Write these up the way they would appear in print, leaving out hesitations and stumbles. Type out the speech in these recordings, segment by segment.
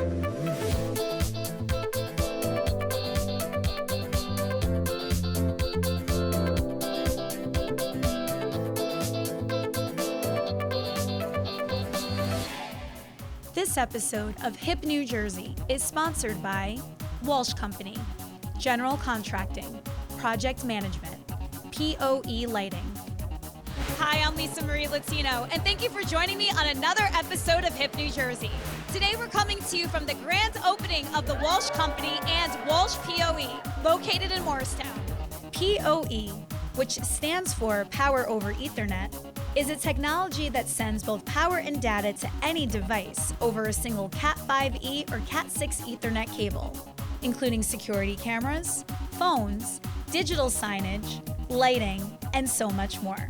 This episode of Hip New Jersey is sponsored by Walsh Company, General Contracting, Project Management, POE Lighting. Hi, I'm Lisa Marie Latino, and thank you for joining me on another episode of Hip New Jersey. Today we're coming to you from the grand opening of the Walsh Company and Walsh POE, located in Morristown. POE, which stands for Power over Ethernet, is a technology that sends both power and data to any device over a single Cat5e or Cat6 Ethernet cable, including security cameras, phones, digital signage, lighting, and so much more.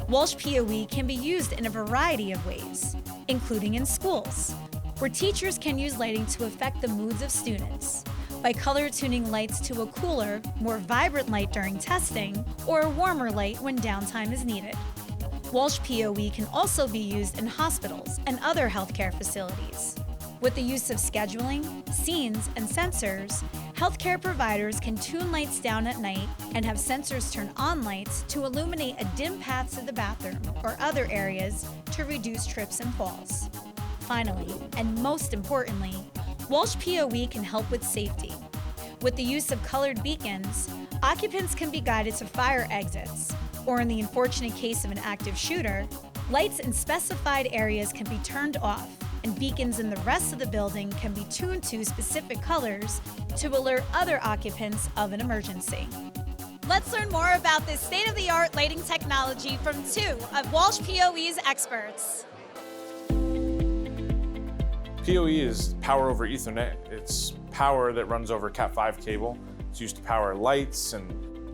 Walsh POE can be used in a variety of ways, including in schools, where teachers can use lighting to affect the moods of students by color tuning lights to a cooler, more vibrant light during testing, or a warmer light when downtime is needed. Walsh POE can also be used in hospitals and other healthcare facilities. With the use of scheduling, scenes, and sensors, healthcare providers can tune lights down at night and have sensors turn on lights to illuminate a dim path to the bathroom or other areas to reduce trips and falls. Finally, and most importantly, Walsh POE can help with safety. With the use of colored beacons, occupants can be guided to fire exits, or in the unfortunate case of an active shooter, lights in specified areas can be turned off, and beacons in the rest of the building can be tuned to specific colors to alert other occupants of an emergency. Let's learn more about this state-of-the-art lighting technology from two of Walsh POE's experts. POE is power over Ethernet. It's power that runs over Cat5 cable. It's used to power lights and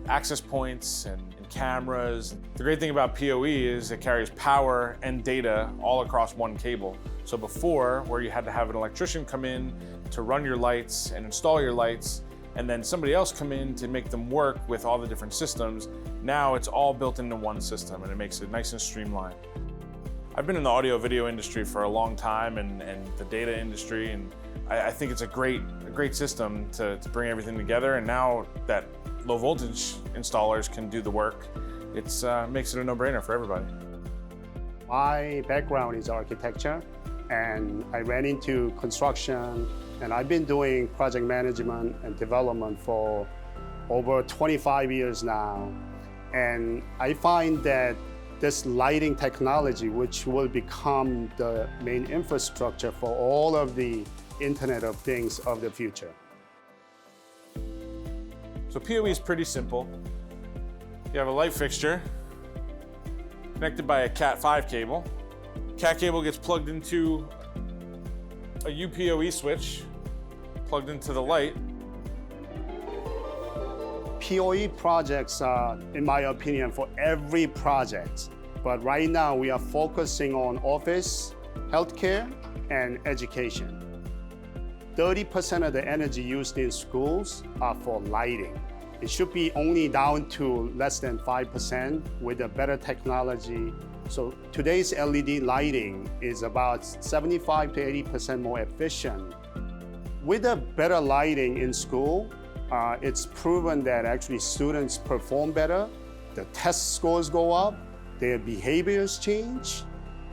access points and cameras. The great thing about POE is it carries power and data all across one cable. So before, where you had to have an electrician come in to run your lights and install your lights, and then somebody else come in to make them work with all the different systems, now it's all built into one system and it makes it nice and streamlined. I've been in the audio video industry for a long time and the data industry, and I think it's a great system to bring everything together. And now that low voltage installers can do the work, it makes it a no-brainer for everybody. My background is architecture, and I ran into construction, and I've been doing project management and development for over 25 years now. And I find that this lighting technology, which will become the main infrastructure for all of the Internet of Things of the future. So POE is pretty simple. You have a light fixture connected by a Cat5 cable. Cat cable gets plugged into a UPOE switch, plugged into the light. POE projects are, in my opinion, for every project. But right now we are focusing on office, healthcare, and education. 30% of the energy used in schools are for lighting. It should be only down to less than 5% with a better technology. So today's LED lighting is about 75 to 80% more efficient. With a better lighting in school, it's proven that actually students perform better, the test scores go up, their behaviors change,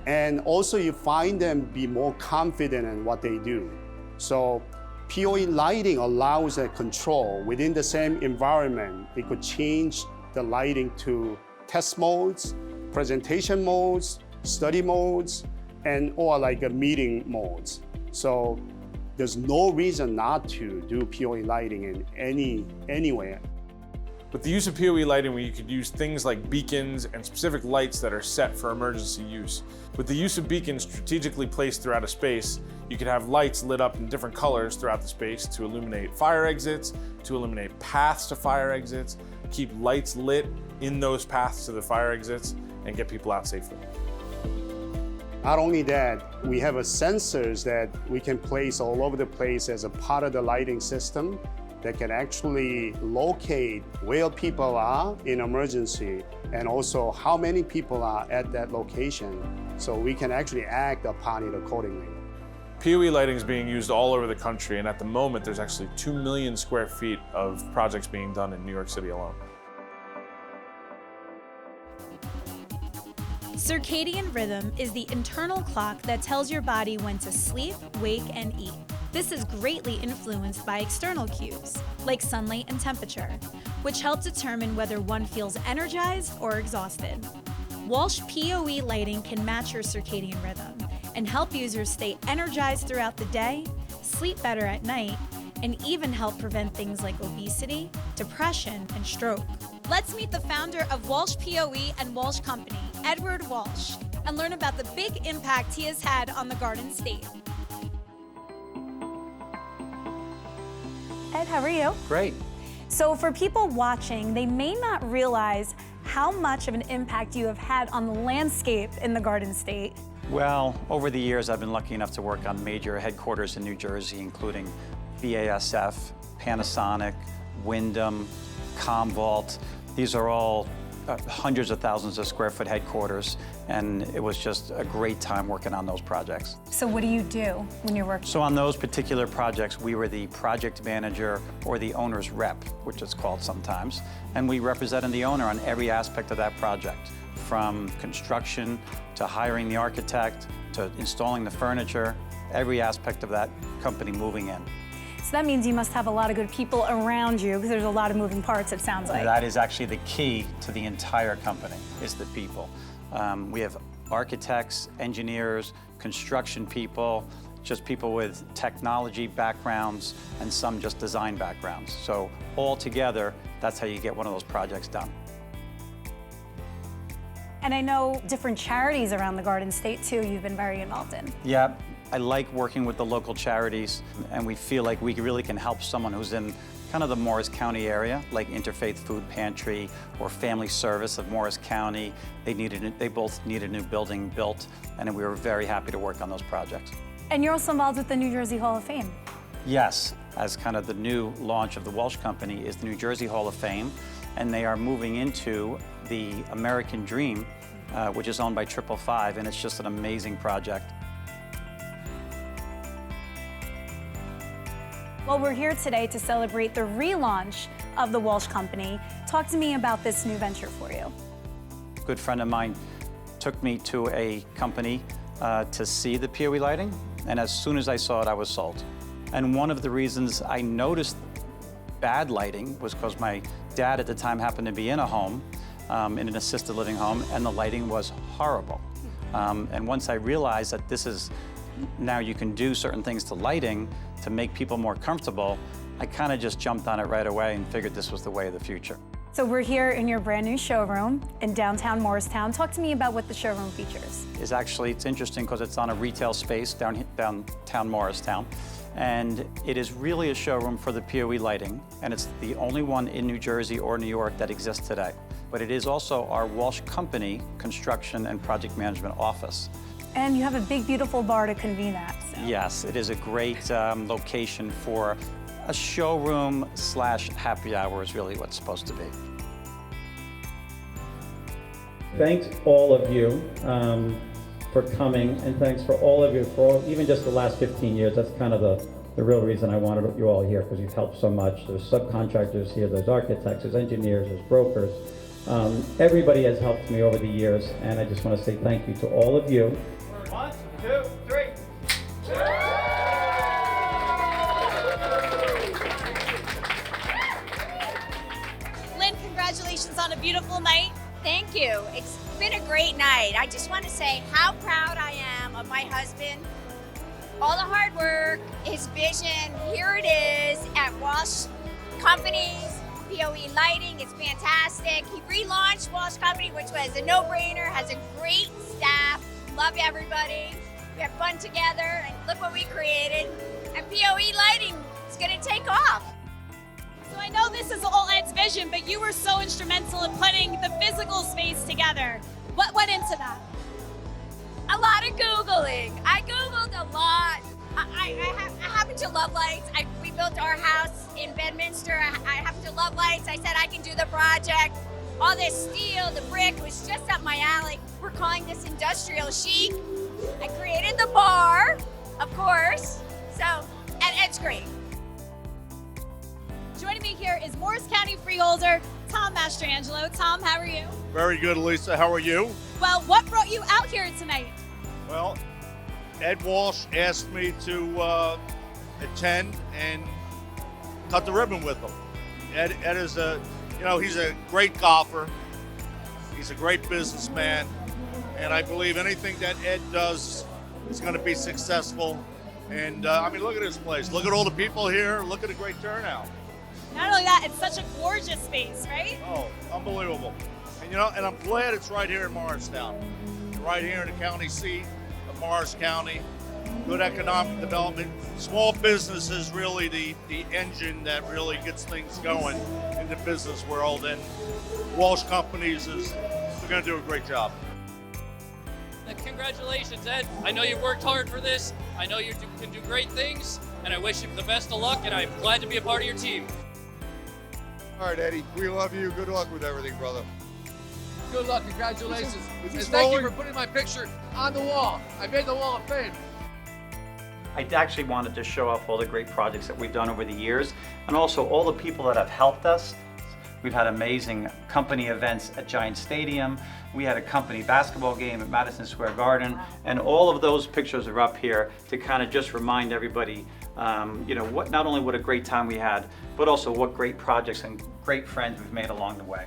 and also you find them be more confident in what they do. So POE lighting allows a control within the same environment. It could change the lighting to test modes, presentation modes, study modes, and or like a meeting modes. So there's no reason not to do POE lighting in anywhere. With the use of POE lighting, you could use things like beacons and specific lights that are set for emergency use. With the use of beacons strategically placed throughout a space, you could have lights lit up in different colors throughout the space to illuminate fire exits, to illuminate paths to fire exits, keep lights lit in those paths to the fire exits, and get people out safely. Not only that, we have sensors that we can place all over the place as a part of the lighting system that can actually locate where people are in emergency and also how many people are at that location, so we can actually act upon it accordingly. POE lighting is being used all over the country, and at the moment, there's actually 2 million square feet of projects being done in New York City alone. Circadian rhythm is the internal clock that tells your body when to sleep, wake, and eat. This is greatly influenced by external cues, like sunlight and temperature, which help determine whether one feels energized or exhausted. Walsh POE lighting can match your circadian rhythm and help users stay energized throughout the day, sleep better at night, and even help prevent things like obesity, depression, and stroke. Let's meet the founder of Walsh POE and Walsh Company, Edward Walsh, and learn about the big impact he has had on the Garden State. Ed, how are you? Great. So for people watching, they may not realize how much of an impact you have had on the landscape in the Garden State. Well, over the years, I've been lucky enough to work on major headquarters in New Jersey, including BASF, Panasonic, Wyndham, Commvault. These are all hundreds of thousands of square foot headquarters, and it was just a great time working on those projects. So what do you do when you're working? So on those particular projects, we were the project manager or the owner's rep, which it's called sometimes, and we represented the owner on every aspect of that project, from construction to hiring the architect to installing the furniture, every aspect of that company moving in. So that means you must have a lot of good people around you, because there's a lot of moving parts, it sounds like. That is actually the key to the entire company, is the people. We have architects, engineers, construction people, just people with technology backgrounds, and some just design backgrounds. So all together, that's how you get one of those projects done. And I know different charities around the Garden State, too, you've been very involved in. Yeah, I like working with the local charities, and we feel like we really can help someone who's in kind of the Morris County area, like Interfaith Food Pantry or Family Service of Morris County. They both need a new building built, and we were very happy to work on those projects. And you're also involved with the New Jersey Hall of Fame. Yes, as kind of the new launch of the Walsh Company is the New Jersey Hall of Fame, and they are moving into the American Dream, which is owned by 555, and it's just an amazing project. Well, we're here today to celebrate the relaunch of the Walsh Company. Talk to me about this new venture for you. A good friend of mine took me to a company to see the POE lighting, and as soon as I saw it, I was sold. And one of the reasons I noticed bad lighting was because my dad at the time happened to be in a home, in an assisted living home, and the lighting was horrible. And once I realized that this is, now you can do certain things to lighting to make people more comfortable, I kind of just jumped on it right away and figured this was the way of the future. So we're here in your brand new showroom in downtown Morristown. Talk to me about what the showroom features. It's interesting because it's on a retail space downtown Morristown. And it is really a showroom for the POE lighting, and it's the only one in New Jersey or New York that exists today. But it is also our Walsh Company construction and project management office. And you have a big, beautiful bar to convene at. So. Yes, it is a great location for a showroom / happy hour is really what it's supposed to be. Thanks all of you for coming, and thanks for all of you for even just the last 15 years. That's kind of the real reason I wanted you all here, because you've helped so much. There's subcontractors here, there's architects, there's engineers, there's brokers. Everybody has helped me over the years, and I just want to say thank you to all of you. 1, 2, 3. Lynn, congratulations on a beautiful night. Thank you. It's been a great night. I just want to say how proud I am of my husband. All the hard work, his vision, here it is at Walsh Company's POE Lighting. It's fantastic. He relaunched Walsh Company, which was a no-brainer, has a great staff. Love everybody. We have fun together, and look what we created. And POE Lighting is going to take off. So I know this is all Ed's vision, but you were so instrumental in putting the physical space together. What went into that? A lot of Googling. I Googled a lot. I happen to love lights. We built our house in Bedminster. I happen to love lights. I said I can do the project. All this steel, the brick was just up my alley. We're calling this industrial chic. I created the bar, of course. Morris County freeholder, Tom Mastrangelo. Tom, how are you? Very good, Lisa. How are you? Well, what brought you out here tonight? Well, Ed Walsh asked me to attend and cut the ribbon with him. Ed is he's a great golfer. He's a great businessman. And I believe anything that Ed does is going to be successful. And look at this place. Look at all the people here. Look at the great turnout. Not only that, it's such a gorgeous space, right? Oh, unbelievable. And I'm glad it's right here in Morristown. Right here in the county seat of Morris County. Good economic development. Small business is really the engine that really gets things going in the business world. And Walsh Companies they're going to do a great job. Congratulations, Ed. I know you worked hard for this. I know you can do great things, and I wish you the best of luck, and I'm glad to be a part of your team. All right, Eddie, we love you. Good luck with everything, brother. Good luck, congratulations. Is And this thank you rolling? for putting my picture on the wall. I made the wall of fame. I actually wanted to show off all the great projects that we've done over the years, and also all the people that have helped us. We've had amazing company events at Giant Stadium. We had a company basketball game at Madison Square Garden, and all of those pictures are up here to kind of just remind everybody, not only what a great time we had, but also what great projects and great friends we've made along the way.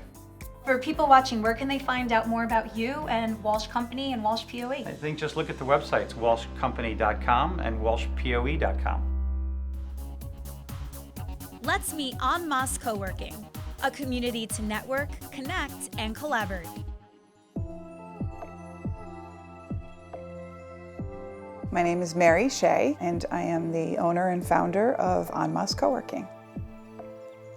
For people watching, where can they find out more about you and Walsh Company and Walsh POE? I think just look at the websites, walshcompany.com and walshpoe.com. Let's meet EnMasse Co-working, a community to network, connect, and collaborate. My name is Mary Shea, and I am the owner and founder of EnMasse Co-working.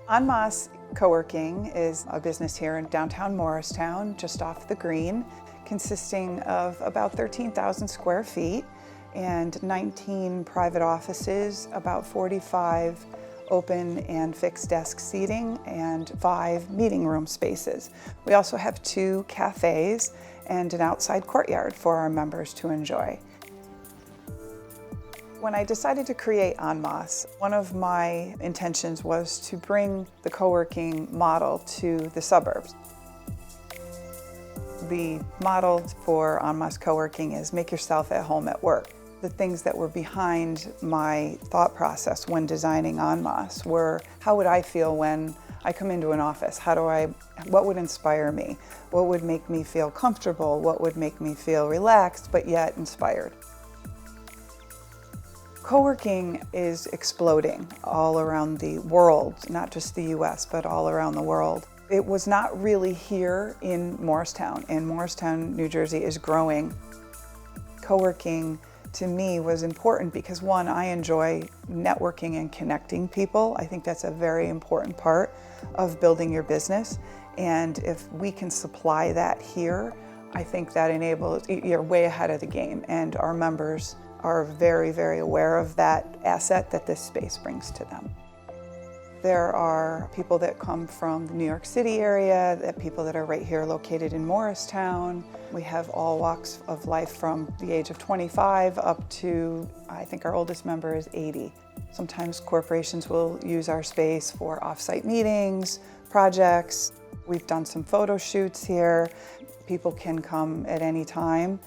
EnMasse Co-working is a business here in downtown Morristown, just off the green, consisting of about 13,000 square feet and 19 private offices, about 45 open and fixed desk seating, and 5 meeting room spaces. We also have 2 cafes and an outside courtyard for our members to enjoy. When I decided to create EnMasse, one of my intentions was to bring the co-working model to the suburbs. The model for EnMasse co-working is make yourself at home at work. The things that were behind my thought process when designing EnMasse were, how would I feel when I come into an office? What would inspire me? What would make me feel comfortable? What would make me feel relaxed but yet inspired? Co-working is exploding all around the world, not just the US, but all around the world. It was not really here in Morristown, and Morristown, New Jersey is growing. Co-working to me was important because, one, I enjoy networking and connecting people. I think that's a very important part of building your business. And if we can supply that here, I think that you're way ahead of the game, and our members are very, very aware of that asset that this space brings to them. There are people that come from the New York City area, people that are right here located in Morristown. We have all walks of life from the age of 25 up to, I think our oldest member is 80. Sometimes corporations will use our space for off-site meetings, projects. We've done some photo shoots here. People can come at any time,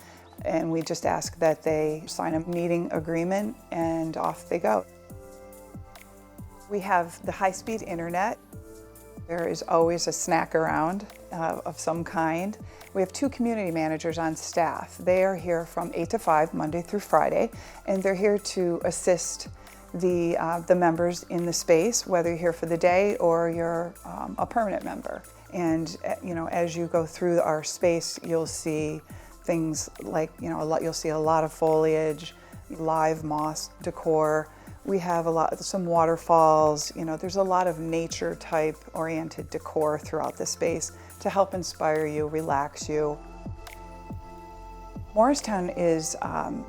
and we just ask that they sign a meeting agreement and off they go. We have the high-speed internet. There is always a snack around of some kind. We have 2 community managers on staff. They are here from 8 to 5, Monday through Friday, and they're here to assist the members in the space, whether you're here for the day or you're a permanent member. And as you go through our space, you'll see things like, you'll see a lot of foliage, live moss decor. We have some waterfalls. There's a lot of nature type oriented decor throughout the space to help inspire you, relax you. Morristown is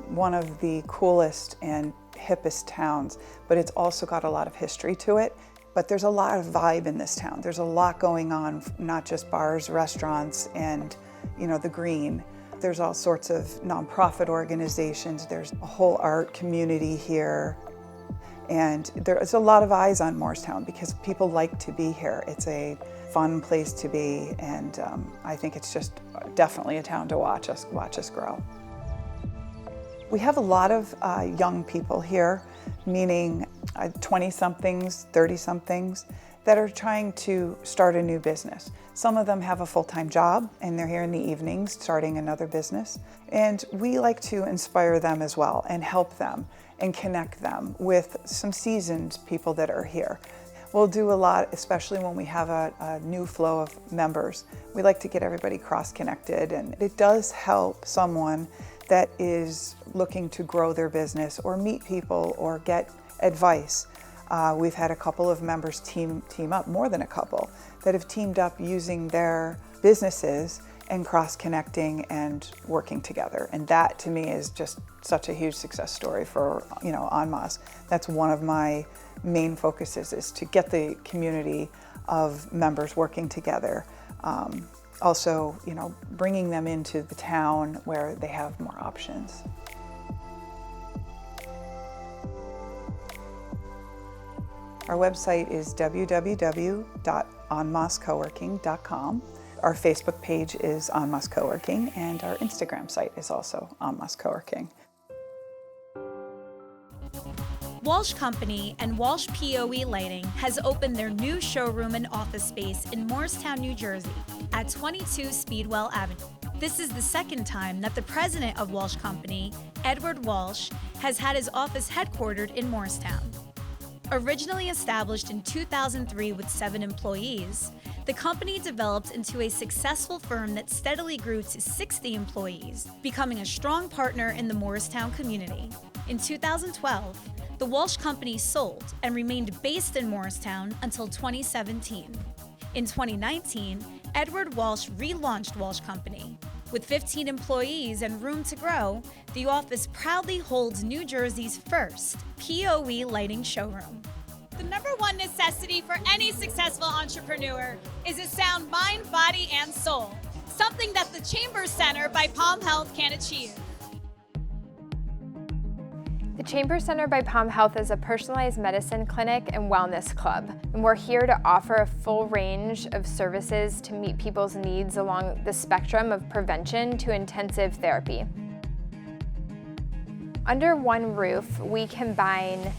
one of the coolest and hippest towns, but it's also got a lot of history to it. But there's a lot of vibe in this town. There's a lot going on, not just bars, restaurants, and the green. There's all sorts of nonprofit organizations. There's a whole art community here. And there's a lot of eyes on Morristown because people like to be here. It's a fun place to be, and I think it's just definitely a town to watch us grow. We have a lot of young people here, meaning 20-somethings, 30-somethings, that are trying to start a new business. Some of them have a full-time job and they're here in the evenings starting another business. And we like to inspire them as well and help them and connect them with some seasoned people that are here. We'll do a lot, especially when we have a new flow of members. We like to get everybody cross-connected, and it does help someone that is looking to grow their business or meet people or get advice. We've had a couple of members team up, more than a couple, that have teamed up using their businesses and cross-connecting and working together. And that to me is just such a huge success story for EnMasse. That's one of my main focuses, is to get the community of members working together. Also, bringing them into the town where they have more options. Our website is www.enmassecoworking.com. Our Facebook page is EnMasse Coworking, and our Instagram site is also EnMasse Coworking. Walsh Company and Walsh POE Lighting has opened their new showroom and office space in Morristown, New Jersey at 22 Speedwell Avenue. This is the second time that the president of Walsh Company, Edward Walsh, has had his office headquartered in Morristown. Originally established in 2003 with 7 employees, the company developed into a successful firm that steadily grew to 60 employees, becoming a strong partner in the Morristown community. In 2012, the Walsh Company sold and remained based in Morristown until 2017. In 2019, Edward Walsh relaunched Walsh Company. With 15 employees and room to grow, the office proudly holds New Jersey's first POE lighting showroom. The number one necessity for any successful entrepreneur is a sound mind, body, and soul, something that the Chambers Center by Palm Health can achieve. The Chambers Center by Palm Health is a personalized medicine clinic and wellness club, and we're here to offer a full range of services to meet people's needs along the spectrum of prevention to intensive therapy. Under one roof, we combine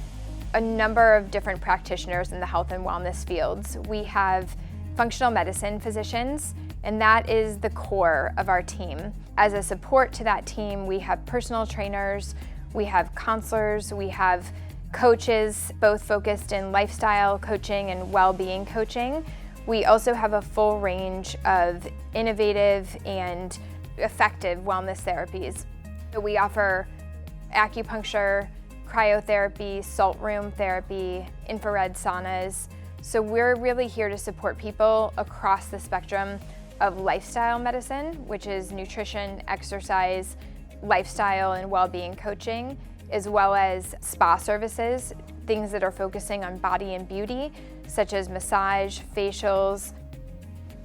a number of different practitioners in the health and wellness fields. We have functional medicine physicians, and that is the core of our team. As a support to that team, we have personal trainers, we have counselors, we have coaches, both focused in lifestyle coaching and well-being coaching. We also have a full range of innovative and effective wellness therapies. So we offer acupuncture, cryotherapy, salt room therapy, infrared saunas. So we're really here to support people across the spectrum of lifestyle medicine, which is nutrition, exercise, lifestyle and well-being coaching, as well as spa services, things that are focusing on body and beauty, such as massage, facials.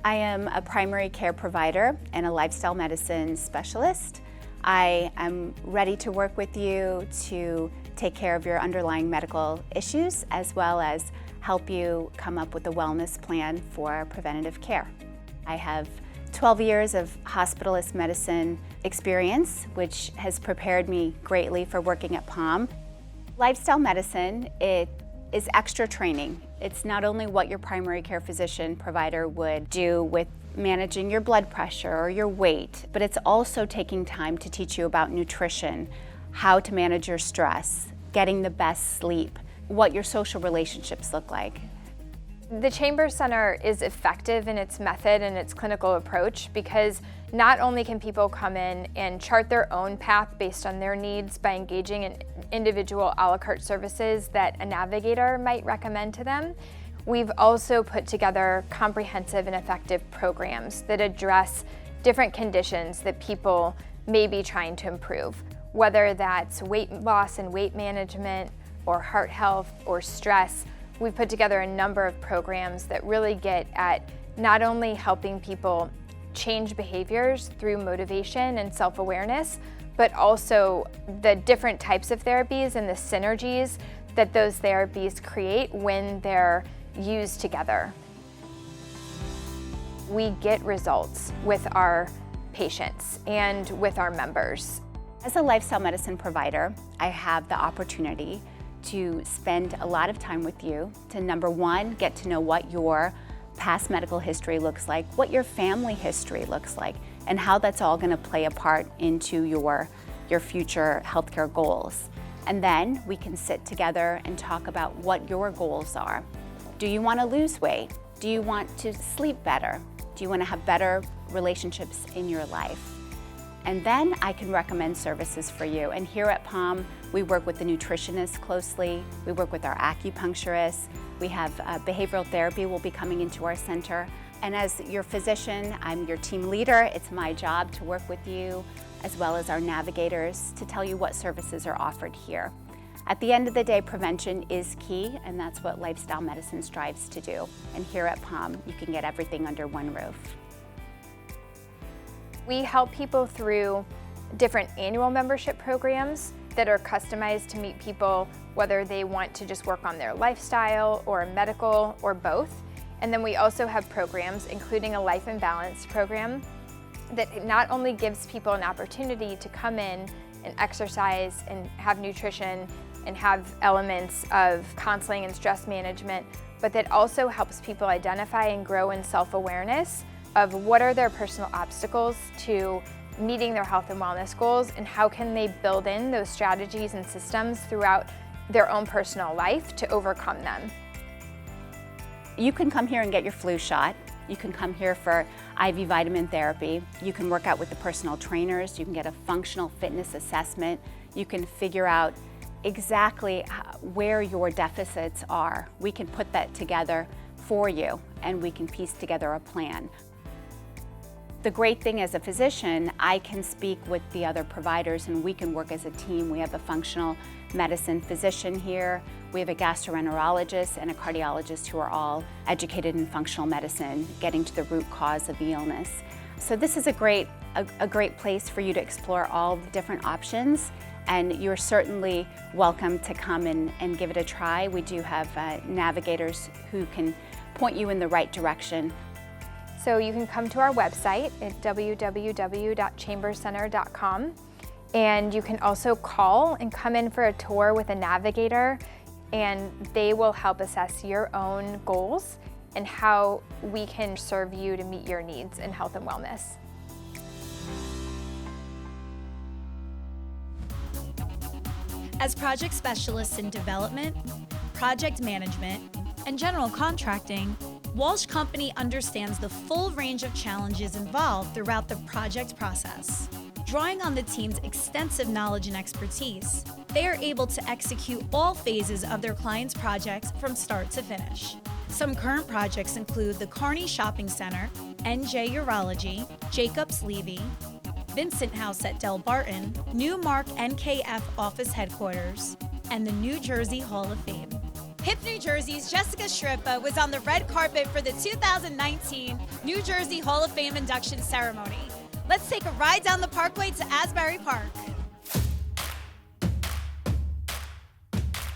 I am a primary care provider and a lifestyle medicine specialist. I am ready to work with you to take care of your underlying medical issues, as well as help you come up with a wellness plan for preventative care. I have 12 years of hospitalist medicine experience, which has prepared me greatly for working at Palm. Lifestyle medicine, it is extra training. It's not only what your primary care physician provider would do with managing your blood pressure or your weight, but it's also taking time to teach you about nutrition, how to manage your stress, getting the best sleep, what your social relationships look like. The Chambers Center is effective in its method and its clinical approach because not only can people come in and chart their own path based on their needs by engaging in individual a la carte services that a navigator might recommend to them, we've also put together comprehensive and effective programs that address different conditions that people may be trying to improve, whether that's weight loss and weight management, or heart health, or stress. We've put together a number of programs that really get at not only helping people change behaviors through motivation and self-awareness, but also the different types of therapies and the synergies that those therapies create when they're used together. We get results with our patients and with our members. As a lifestyle medicine provider, I have the opportunity to spend a lot of time with you to, number one, get to know what your past medical history looks like, what your family history looks like, and how that's all going to play a part into your future healthcare goals. And then we can sit together and talk about what your goals are. Do you want to lose weight? Do you want to sleep better? Do you want to have better relationships in your life? And then I can recommend services for you. And here at POM, we work with the nutritionist closely. We work with our acupuncturist. We have behavioral therapy will be coming into our center. And as your physician, I'm your team leader. It's my job to work with you, as well as our navigators, to tell you what services are offered here. At the end of the day, prevention is key, and that's what lifestyle medicine strives to do. And here at POM, you can get everything under one roof. We help people through different annual membership programs that are customized to meet people, whether they want to just work on their lifestyle or medical or both. And then we also have programs, including a Life in Balance program, that not only gives people an opportunity to come in and exercise and have nutrition and have elements of counseling and stress management, but that also helps people identify and grow in self-awareness of what are their personal obstacles to meeting their health and wellness goals, and how can they build in those strategies and systems throughout their own personal life to overcome them. You can come here and get your flu shot. You can come here for IV vitamin therapy. You can work out with the personal trainers. You can get a functional fitness assessment. You can figure out exactly where your deficits are. We can put that together for you, and we can piece together a plan. The great thing as a physician, I can speak with the other providers and we can work as a team. We have a functional medicine physician here. We have a gastroenterologist and a cardiologist who are all educated in functional medicine, getting to the root cause of the illness. So this is a great place for you to explore all the different options, and you're certainly welcome to come and give it a try. We do have navigators who can point you in the right direction. So you can come to our website at www.chamberscenter.com, and you can also call and come in for a tour with a navigator, and they will help assess your own goals and how we can serve you to meet your needs in health and wellness. As project specialists in development, project management, and general contracting, Walsh Company understands the full range of challenges involved throughout the project process. Drawing on the team's extensive knowledge and expertise, they are able to execute all phases of their clients' projects from start to finish. Some current projects include the Kearney Shopping Center, NJ Urology, Jacobs Levy, Vincent House at Del Barton, Newmark NKF Office Headquarters, and the New Jersey Hall of Fame. HIP New Jersey's Jessica Shrippa was on the red carpet for the 2019 New Jersey Hall of Fame induction ceremony. Let's take a ride down the parkway to Asbury Park.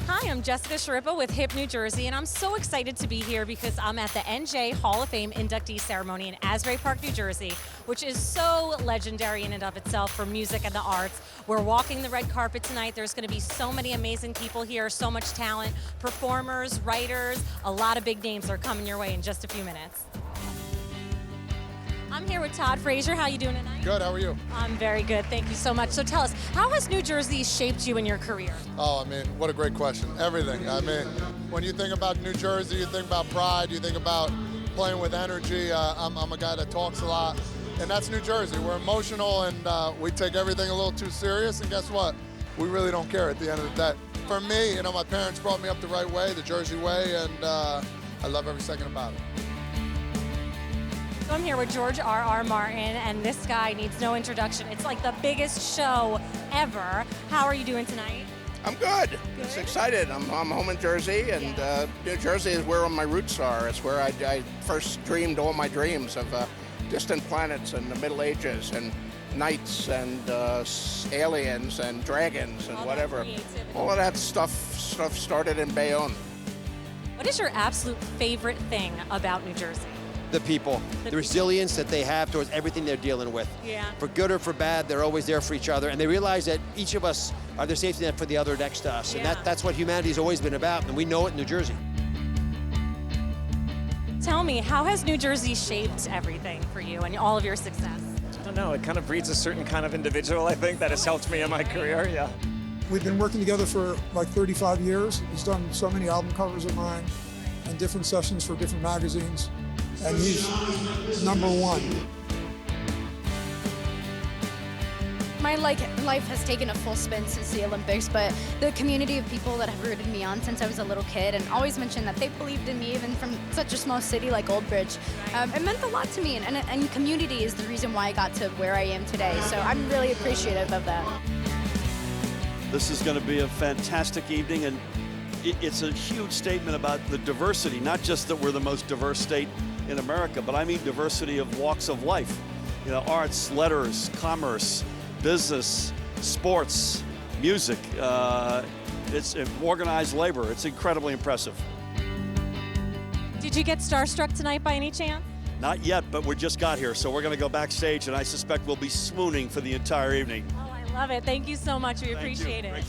Hi, I'm Jessica Shrippa with HIP New Jersey, and I'm so excited to be here because I'm at the NJ Hall of Fame inductee ceremony in Asbury Park, New Jersey, which is so legendary in and of itself for music and the arts. We're walking the red carpet tonight. There's going to be so many amazing people here, so much talent, performers, writers, a lot of big names are coming your way in just a few minutes. I'm here with Todd Frazier. How are you doing tonight? Good, how are you? I'm very good, thank you so much. So tell us, how has New Jersey shaped you in your career? Oh, I mean, what a great question. Everything. I mean, when you think about New Jersey, you think about pride, you think about playing with energy. I'm a guy that talks a lot, and that's New Jersey. We're emotional, and we take everything a little too serious, and guess what? We really don't care at the end of the day. For me, you know, my parents brought me up the right way, the Jersey way, and I love every second about it. So I'm here with George R.R. Martin, and this guy needs no introduction. It's like the biggest show ever. How are you doing tonight? I'm good. Just excited. I'm home in Jersey, and New Jersey is where all my roots are. It's where I first dreamed all my dreams of distant planets and the Middle Ages, and knights and aliens and dragons and whatever. All of that stuff started in Bayonne. What is your absolute favorite thing about New Jersey? The people, the resilience that they have towards everything they're dealing with. Yeah. For good or for bad, they're always there for each other, and they realize that each of us are the safety net for the other next to us, and that's what humanity's always been about, and we know it in New Jersey. Tell me, how has New Jersey shaped everything for you and all of your success? I don't know, it kind of breeds a certain kind of individual, I think, that has helped me in my career, yeah. We've been working together for like 35 years. He's done so many album covers of mine and different sessions for different magazines, and he's #1. My life has taken a full spin since the Olympics, but the community of people that have rooted me on since I was a little kid and always mentioned that they believed in me even from such a small city like Old Bridge, it meant a lot to me, and community is the reason why I got to where I am today, so I'm really appreciative of that. This is going to be a fantastic evening, and it's a huge statement about the diversity, not just that we're the most diverse state in America, but I mean diversity of walks of life. You know, arts, letters, commerce, business, sports, music, it's organized labor. It's incredibly impressive. Did you get starstruck tonight by any chance? Not yet, but we just got here, so we're going to go backstage, and I suspect we'll be swooning for the entire evening. Oh, I love it. Thank you so much. We appreciate it.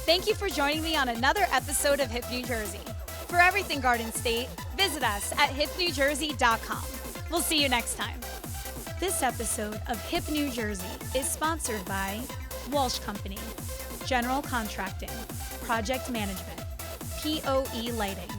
Thank you for joining me on another episode of Hip New Jersey. For everything Garden State, visit us at hipnewjersey.com. We'll see you next time. This episode of Hip New Jersey is sponsored by Walsh Company, General Contracting, Project Management, POE Lighting,